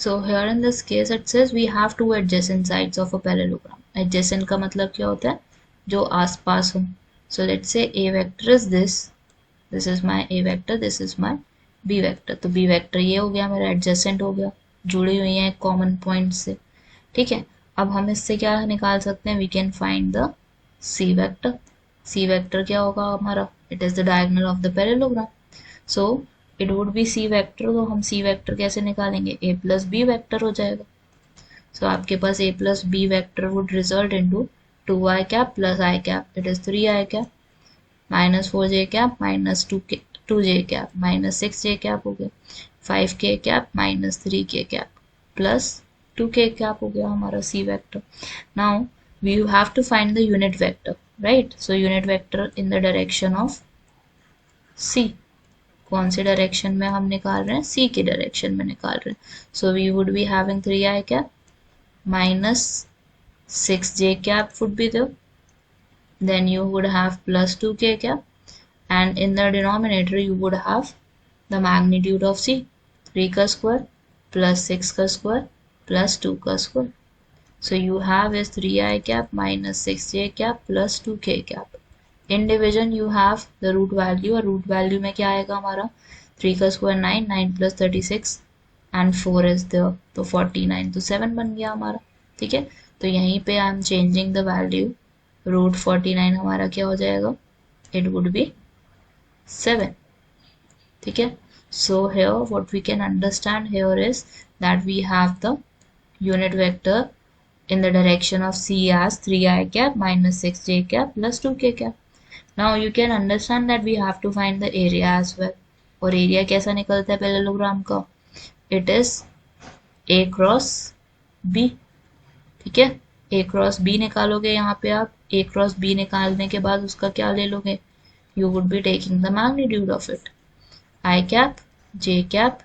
So here in this case it says we have two adjacent sides of a parallelogram. Adjacent का मतलब क्या होता है, जो आसपास हो. So let's say a vector is this is my a vector, this is my b vector. तो b vector ये हो गया मेरा, adjacent हो गया, जुड़ी हुई है कॉमन पॉइंट से. ठीक है, अब हम इससे क्या निकाल सकते हैं, we can find the c vector. c vector क्या होगा हमारा, it is the diagonal of the parallelogram. So it would be c vector. तो हम c vector कैसे निकालेंगे, a plus b vector हो जाएगा. So आपके पास a plus b vector would result into 2i cap plus i cap, it is 3i cap, minus 4j cap minus 2j cap minus 6j cap हो गया, 5k cap minus 3k cap plus 2k cap हो गया हमारा c vector. Now we have to find the unit vector, right? So unit vector in the direction of c. कौन से direction में हम निकाल रहे हैं, c के डायरेक्शन में निकाल रहे हैं. So we would be having 3i cap minus 6j cap would be there, then you would have plus 2k cap, and in the denominator you would have the magnitude of c, 3 ka square plus 6 ka square plus 2 ka square. So you have is 3i cap minus 6j cap plus 2k cap. In division you have the root value, और root value में क्या आएगा हमारा, 3 का square 9, 9 plus 36 and 4 is there, तो 49, तो 7 बन गया हमारा. ठीक है, तो यहीं पे I am changing the value, root 49 हमारा क्या हो जाएगा, इट वुड बी 7. ठीक है, so here what we can understand here is that we have the unit vector in the direction of c as 3i cap minus 6j cap plus 2k cap. Now you can understand that we have to find the area as well. और area कैसा निकलता है parallelogram का, it is a cross b. ठीक है, a cross b निकालोगे यहाँ पे आप, a cross b निकालने के बाद उसका क्या ले लोगे, you would be taking the magnitude of it. I cap, j cap,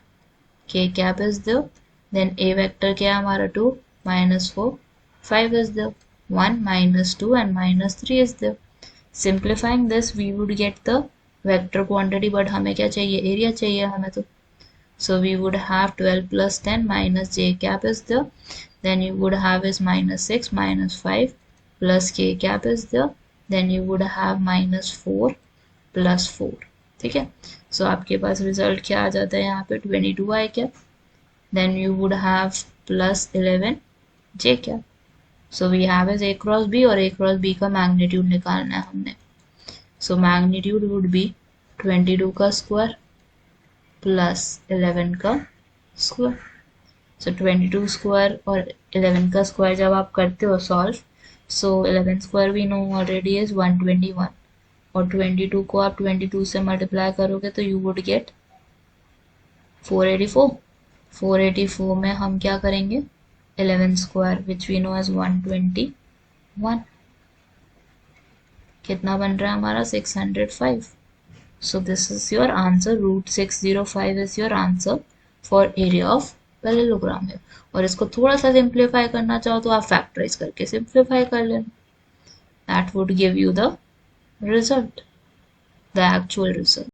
k cap is there, then a vector क्या है हमारा 2 minus 4, 5 is there, 1 minus 2 and minus 3 is there. Simplifying this we would get the vector quantity, but हमें क्या चाहिए, area चाहिए हमें तो. So we would have 12 plus 10 minus j cap is there, then you would have is minus 6 minus 5 plus k cap is there, then you would have minus 4 plus 4. ठीक है, so आपके पास result क्या आ जाता है यहाँ पे, 22i cap, then you would have plus 11 j cap. So we have is a cross b, और a cross b का मैग्नीट्यूड निकालना है हमने. So मैग्नीट्यूड would be 22 का स्क्वायर प्लस 11 का स्क्वायर. So 22 स्क्वायर और 11 का स्क्वायर जब आप करते हो सॉल्व, so 11 स्क्वायर भी नो ऑलरेडी इज 121, और 22 को आप 22 से मल्टीप्लाई करोगे तो यू वुड गेट 484. 484 में हम क्या करेंगे, 11 square which we know as 121. कितना बन रहा है हमारा, 605. So this is your answer, root 605 is your answer for area of parallelogram है. और इसको थोड़ा सा सिंप्लीफाई करना चाहो तो आप फैक्टराइज करके सिंप्लीफाई कर लेना. That would give you the result, the actual result.